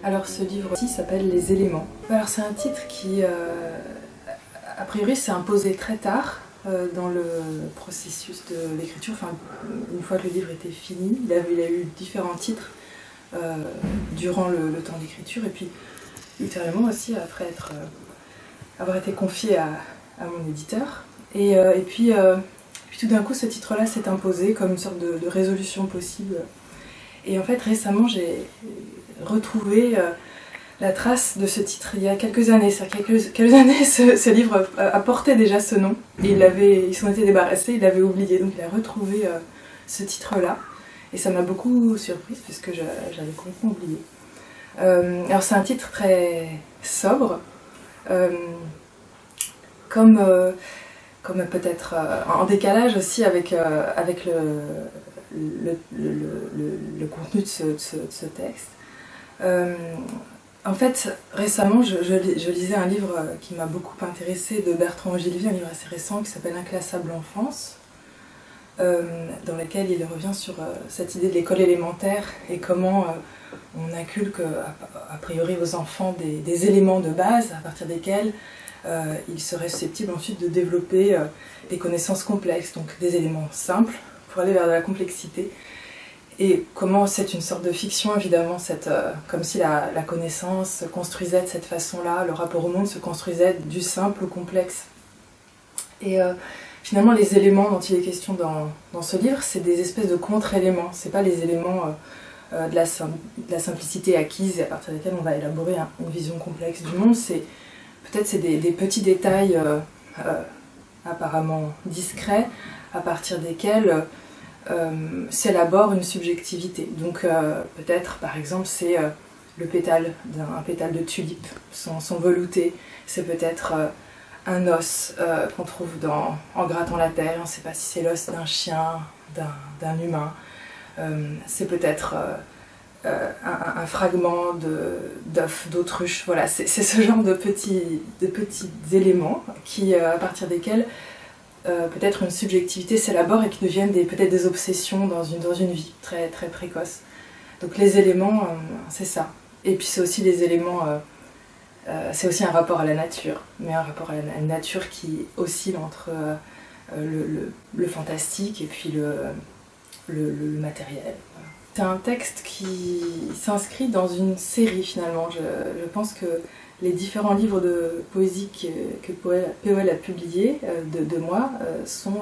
Alors ce livre-ci s'appelle Les éléments. Alors c'est un titre qui, a priori, s'est imposé très tard dans le processus de l'écriture. Enfin, une fois que le livre était fini, il a eu différents titres durant le temps d'écriture et puis ultérieurement aussi après avoir été confié à mon éditeur. Et puis tout d'un coup ce titre-là s'est imposé comme une sorte de résolution possible. Et en fait récemment j'ai retrouvé la trace de ce titre il y a quelques années. C'est-à-dire qu'il y a quelques années ce livre portait déjà ce nom et ils s'en étaient débarrassés, il l'avait oublié. Donc il a retrouvé ce titre-là et ça m'a beaucoup surprise puisque j'avais complètement oublié. Alors c'est un titre très sobre, comme peut-être en décalage aussi avec le contenu de ce texte. En fait, récemment, je lisais un livre qui m'a beaucoup intéressée de Bertrand Ogilvy, un livre assez récent qui s'appelle Inclassable enfance, dans lequel il revient sur cette idée de l'école élémentaire et comment on inculque a priori aux enfants des éléments de base à partir desquels ils seraient susceptibles ensuite de développer des connaissances complexes, donc des éléments simples pour aller vers de la complexité. Et comment c'est une sorte de fiction, évidemment, comme si la connaissance se construisait de cette façon-là, le rapport au monde se construisait du simple au complexe. Et finalement, les éléments dont il est question dans ce livre, c'est des espèces de contre-éléments. C'est pas les éléments de la simplicité acquise et à partir desquels on va élaborer une vision complexe du monde. Peut-être c'est des petits détails apparemment discrets à partir desquels s'élabore une subjectivité. Donc peut-être par exemple c'est un pétale de tulipe sans velouté, c'est peut-être un os qu'on trouve en grattant la terre, on ne sait pas si c'est l'os d'un chien, d'un humain, c'est peut-être un fragment d'œuf d'autruche. Voilà, c'est ce genre de petits éléments qui, à partir desquels peut-être une subjectivité s'élabore et qui deviennent peut-être des obsessions dans une vie très, très précoce. Donc les éléments, c'est ça. Et puis c'est aussi les éléments, c'est aussi un rapport à la nature, mais un rapport à la nature qui oscille entre le fantastique et puis le matériel. C'est un texte qui s'inscrit dans une série finalement. Je pense que les différents livres de poésie que POL a publiés de moi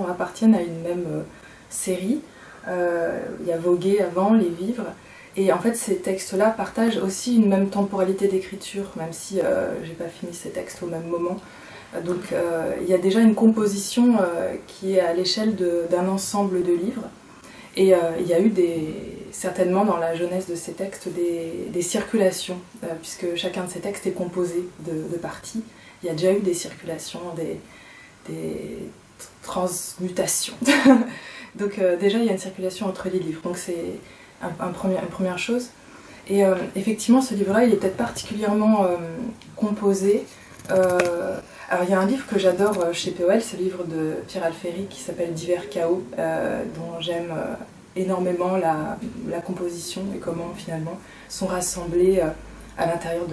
appartiennent à une même série. Il y a Voguer avant, Les Vivres. Et en fait, ces textes-là partagent aussi une même temporalité d'écriture, même si j'ai pas fini ces textes au même moment. Donc il y a déjà une composition qui est à l'échelle d'un ensemble de livres. Et il y a eu certainement dans la jeunesse de ces textes des circulations, puisque chacun de ces textes est composé de parties. Il y a déjà eu des circulations, des transmutations. Donc déjà il y a une circulation entre les livres, donc c'est une première chose. Et effectivement ce livre-là il est peut-être particulièrement composé. Alors il y a un livre que j'adore chez POL, c'est le livre de Pierre Alféry qui s'appelle Divers chaos, dont j'aime énormément la composition et comment finalement sont rassemblés à l'intérieur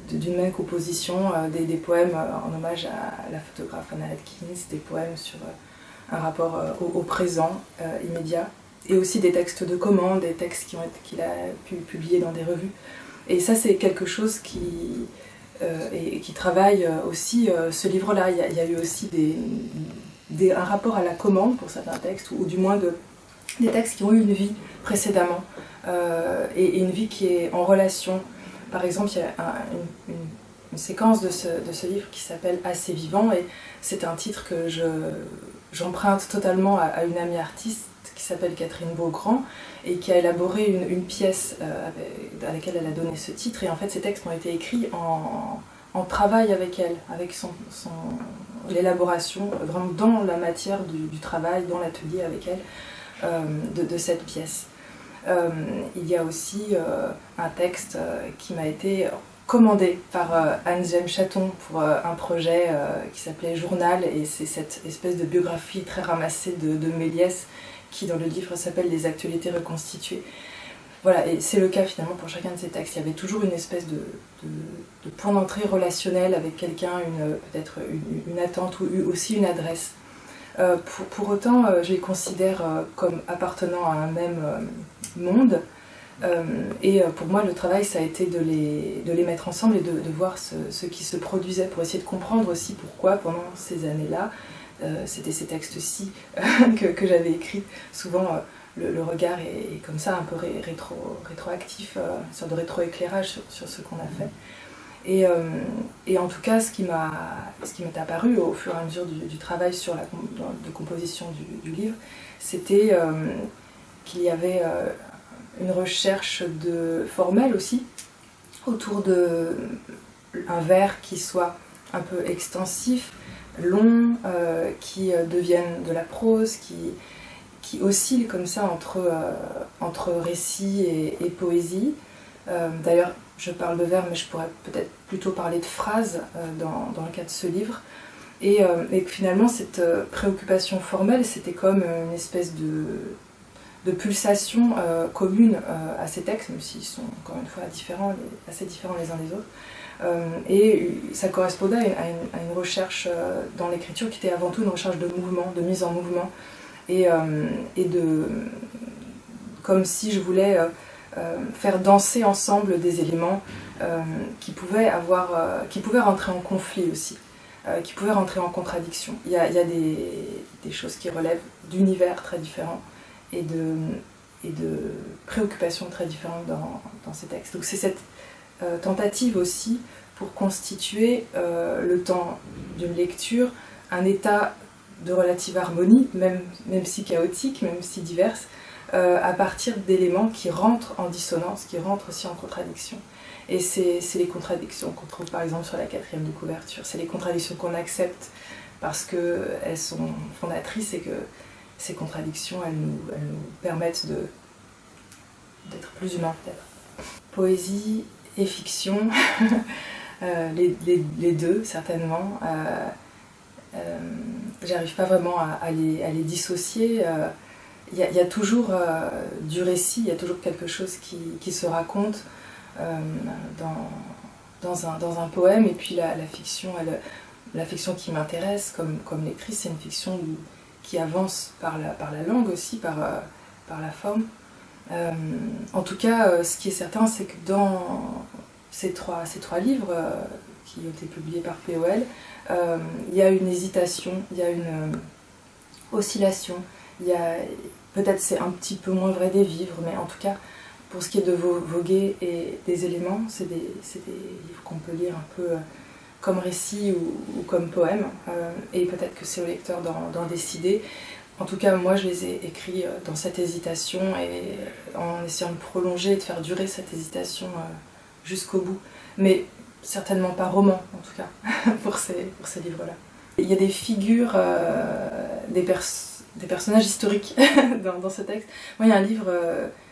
d'une même composition des poèmes en hommage à la photographe Anna Atkins, des poèmes sur un rapport au présent immédiat, et aussi des textes de commande, des textes qu'il a pu publier dans des revues. Et ça c'est quelque chose qui travaille aussi ce livre-là. Il y a eu aussi un rapport à la commande pour certains textes, ou du moins des textes qui ont eu une vie précédemment, et une vie qui est en relation. Par exemple, il y a une séquence de ce livre qui s'appelle Assez vivant, et c'est un titre que j'emprunte totalement à une amie artiste qui s'appelle Catherine Beaugrand, et qui a élaboré une pièce à laquelle elle a donné ce titre. Et en fait, ces textes ont été écrits en travail avec elle, avec l'élaboration, vraiment dans la matière du travail, dans l'atelier avec elle, de cette pièce. Il y a aussi un texte qui m'a été commandé par Anne-Gem Chaton pour un projet qui s'appelait Journal, et c'est cette espèce de biographie très ramassée de Méliès qui dans le livre s'appelle Les actualités reconstituées. Voilà, et c'est le cas finalement pour chacun de ces textes. Il y avait toujours une espèce de point d'entrée relationnel avec quelqu'un, peut-être une attente ou aussi une adresse. Pour autant, je les considère comme appartenant à un même monde. Et pour moi, le travail, ça a été de les mettre ensemble et de voir ce qui se produisait pour essayer de comprendre aussi pourquoi, pendant ces années-là, c'était ces textes-ci que j'avais écrits. Souvent, le regard est comme ça, un peu rétroactif, une sorte de rétroéclairage sur ce qu'on a fait. Et en tout cas, ce qui m'est apparu au fur et à mesure du travail sur de composition du livre, c'était qu'il y avait une recherche formelle aussi, autour d'un vers qui soit un peu extensif, long, qui devienne de la prose, qui oscille comme ça entre récit et poésie. D'ailleurs, je parle de vers, mais je pourrais peut-être plutôt parler de phrases dans le cas de ce livre. Et que finalement, cette préoccupation formelle, c'était comme une espèce de pulsation commune à ces textes, même s'ils sont encore une fois assez différents les uns des autres. Et ça correspondait à une recherche dans l'écriture qui était avant tout une recherche de mouvement, de mise en mouvement, et comme si je voulais faire danser ensemble des éléments qui pouvaient rentrer en conflit aussi, qui pouvaient rentrer en contradiction. Il y a des choses qui relèvent d'univers très différents et de préoccupations très différentes dans ces textes. Donc c'est cette tentative aussi pour constituer le temps d'une lecture un état de relative harmonie, même si chaotique, même si diverse, à partir d'éléments qui rentrent en dissonance, qui rentrent aussi en contradiction. Et c'est les contradictions qu'on trouve par exemple sur la 4e de couverture, c'est les contradictions qu'on accepte parce qu'elles sont fondatrices et que ces contradictions, elles nous permettent d'être plus humains peut-être. Poésie et fiction, les deux certainement. J'arrive pas vraiment à les dissocier. Il y a toujours du récit, il y a toujours quelque chose qui se raconte dans un poème, et puis la fiction, la fiction qui m'intéresse, comme l'écrit, c'est une fiction qui avance par la langue aussi, par la forme. En tout cas, ce qui est certain, c'est que dans ces trois livres qui ont été publiés par POL, il y a une hésitation, il y a une oscillation, peut-être c'est un petit peu moins vrai des vivres, mais en tout cas, pour ce qui est de voguer et des éléments, c'est des livres qu'on peut lire un peu comme récit ou comme poème, et peut-être que c'est au lecteur d'en décider. En tout cas, moi, je les ai écrits dans cette hésitation et en essayant de prolonger et de faire durer cette hésitation jusqu'au bout. Mais certainement pas roman, en tout cas, pour ces livres-là. Il y a des figures, des personnages historiques dans ce texte. Moi, il y a un livre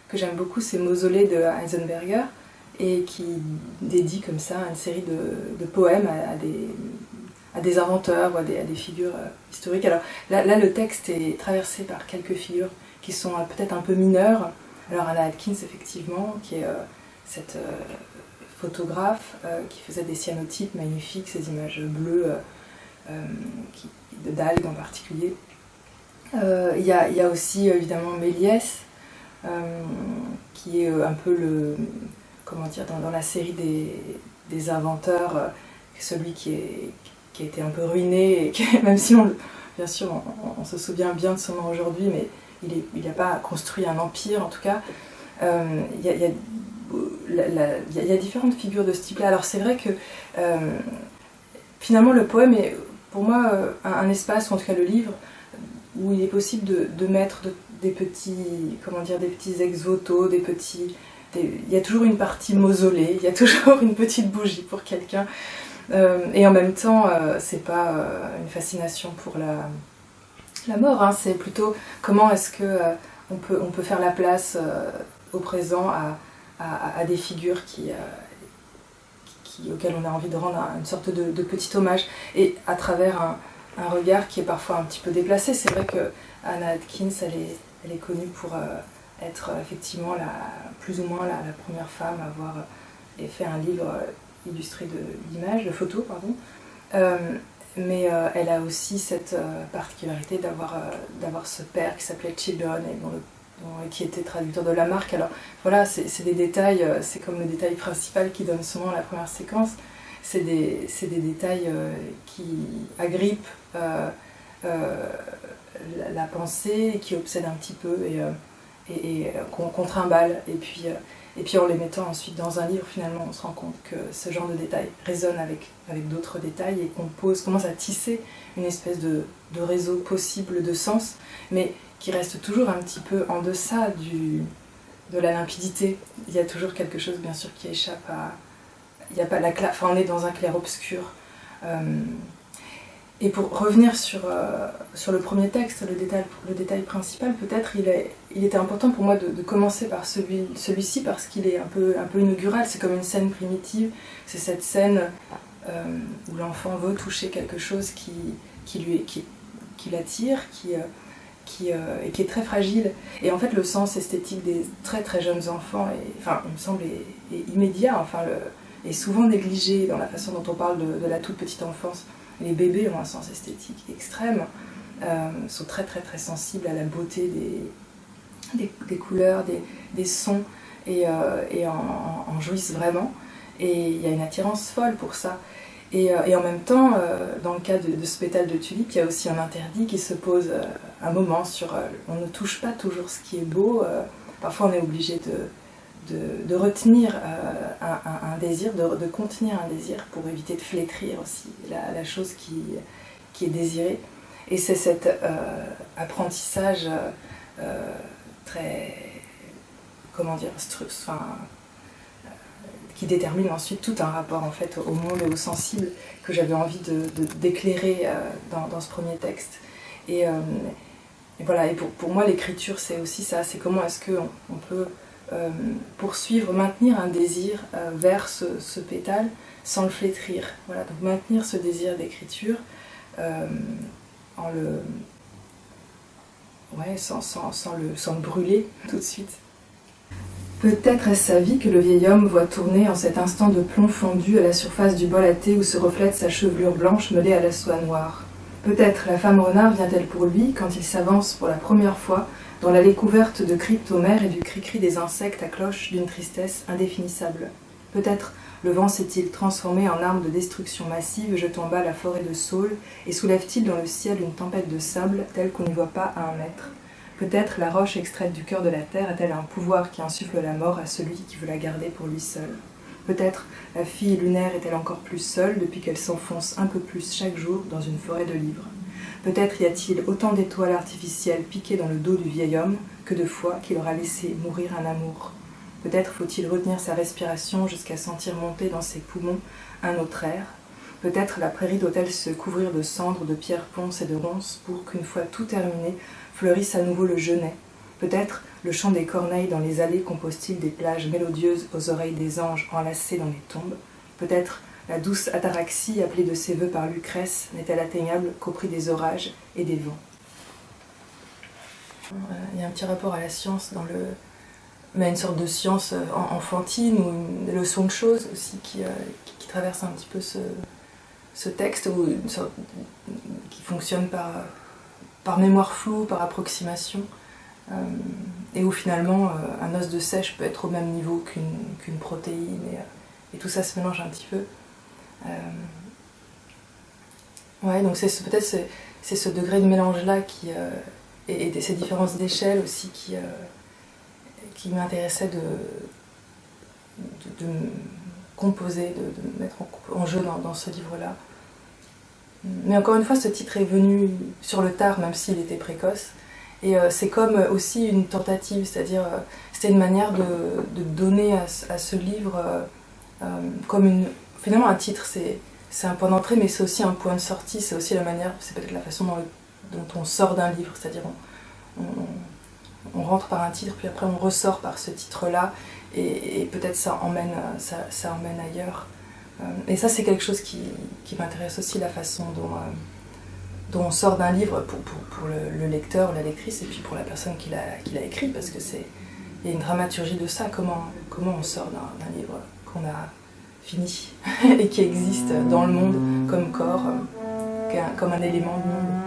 que j'aime beaucoup, c'est Mausolée de Heisenberger, et qui dédie comme ça une série de poèmes à des inventeurs ou à des figures historiques. Alors là, le texte est traversé par quelques figures qui sont peut-être un peu mineures. Alors Anna Atkins, effectivement, qui est cette photographe qui faisait des cyanotypes magnifiques, ces images bleues d'algues en particulier. Il y a aussi évidemment Méliès, qui est un peu dans la série des inventeurs, celui qui a été un peu ruiné, et même si bien sûr on se souvient bien de son nom aujourd'hui, mais il n'a pas construit un empire en tout cas. Il y a différentes figures de ce type-là. Alors c'est vrai que finalement le poème est pour moi un espace, ou en tout cas le livre, où il est possible de mettre des petits ex-voto, il y a toujours une partie mausolée, il y a toujours une petite bougie pour quelqu'un. Et en même temps, c'est pas une fascination pour la mort, hein, c'est plutôt comment est-ce que on peut faire la place au présent à des figures auxquelles on a envie de rendre une sorte de petit hommage, et à travers un regard qui est parfois un petit peu déplacé. C'est vrai que Anna Atkins, elle est connue pour être effectivement plus ou moins la première femme à avoir fait un livre illustré d'images, de photos, pardon. Mais elle a aussi cette particularité d'avoir ce père qui s'appelait Children et qui était traducteur de Lamarck. Alors voilà, c'est des détails, c'est comme le détail principal qui donne son nom à la première séquence. C'est des détails qui agrippent la pensée, et qui obsèdent un petit peu et qu'on trimballe. Et puis en les mettant ensuite dans un livre, finalement, on se rend compte que ce genre de détails résonne avec d'autres détails et qu'on commence à tisser une espèce de réseau possible de sens, mais qui reste toujours un petit peu en deçà de la limpidité. Il y a toujours quelque chose, bien sûr, qui échappe à... Il y a pas enfin, on est dans un clair-obscur. Et pour revenir sur le premier texte, le détail principal, peut-être il était important pour moi de commencer par celui-ci parce qu'il est un peu inaugural. C'est comme une scène primitive. C'est cette scène où l'enfant veut toucher quelque chose qui l'attire, qui est très fragile. Et en fait, le sens esthétique des très très jeunes enfants, il me semble, est immédiat. Enfin, est souvent négligé dans la façon dont on parle de la toute petite enfance. Les bébés ont un sens esthétique extrême, sont très très très sensibles à la beauté des couleurs, des sons, et en jouissent vraiment. Et il y a une attirance folle pour ça. Et en même temps, dans le cas de ce pétale de tulipe, il y a aussi un interdit qui se pose un moment sur... on ne touche pas toujours ce qui est beau. Parfois on est obligé de retenir un désir, de contenir un désir pour éviter de flétrir aussi la chose qui est désirée. Et c'est cet apprentissage très, comment dire, qui détermine ensuite tout un rapport en fait au monde et au sensible que j'avais envie d'éclairer dans ce premier texte. Et voilà, et pour moi l'écriture c'est aussi ça, c'est comment est-ce qu'on peut poursuivre, maintenir un désir vers ce pétale sans le flétrir. Voilà, donc maintenir ce désir d'écriture sans le brûler tout de suite. Peut-être est-ce sa vie que le vieil homme voit tourner en cet instant de plomb fondu à la surface du bol à thé où se reflète sa chevelure blanche mêlée à la soie noire. Peut-être la femme renard vient-elle pour lui quand il s'avance pour la première fois dans l'allée couverte de cryptomères et du cri-cri des insectes à cloche d'une tristesse indéfinissable. Peut-être le vent s'est-il transformé en arme de destruction massive, jetant bas la forêt de saules, et soulève-t-il dans le ciel une tempête de sable telle qu'on n'y voit pas à 1 mètre. Peut-être la roche extraite du cœur de la terre a-t-elle un pouvoir qui insuffle la mort à celui qui veut la garder pour lui seul. Peut-être la fille lunaire est-elle encore plus seule depuis qu'elle s'enfonce un peu plus chaque jour dans une forêt de livres. Peut-être y a-t-il autant d'étoiles artificielles piquées dans le dos du vieil homme que de fois qu'il aura laissé mourir un amour. Peut-être faut-il retenir sa respiration jusqu'à sentir monter dans ses poumons un autre air. Peut-être la prairie doit-elle se couvrir de cendres, de pierres ponces et de ronces pour qu'une fois tout terminé, fleurisse à nouveau le genêt. Peut-être le chant des corneilles dans les allées compose-t-il des plages mélodieuses aux oreilles des anges enlacés dans les tombes. Peut-être la douce ataraxie appelée de ses vœux par Lucrèce n'est-elle atteignable qu'au prix des orages et des vents. Il y a un petit rapport à la science mais une sorte de science enfantine ou une leçon de choses aussi qui traverse un petit peu ce texte, ou une sorte qui fonctionne par mémoire floue, par approximation, et où finalement un os de sèche peut être au même niveau qu'une protéine, et tout ça se mélange un petit peu. Ouais, donc peut-être c'est ce degré de mélange-là et ces différences d'échelle aussi qui m'intéressait de composer, de mettre en jeu dans ce livre-là. Mais encore une fois, ce titre est venu sur le tard, même s'il était précoce. Et c'est comme aussi une tentative, c'est-à-dire c'était une manière de donner à ce livre comme finalement un titre, c'est un point d'entrée, mais c'est aussi un point de sortie, c'est aussi la manière, c'est peut-être la façon dont on sort d'un livre, c'est-à-dire on rentre par un titre, puis après on ressort par ce titre-là, et peut-être ça emmène ailleurs. Et ça, c'est quelque chose qui m'intéresse aussi, la façon dont on sort d'un livre pour le lecteur, la lectrice, et puis pour la personne qui l'a écrit, parce que il y a une dramaturgie de ça, comment on sort d'un livre qu'on a fini et qui existe dans le monde comme corps, comme un élément du monde.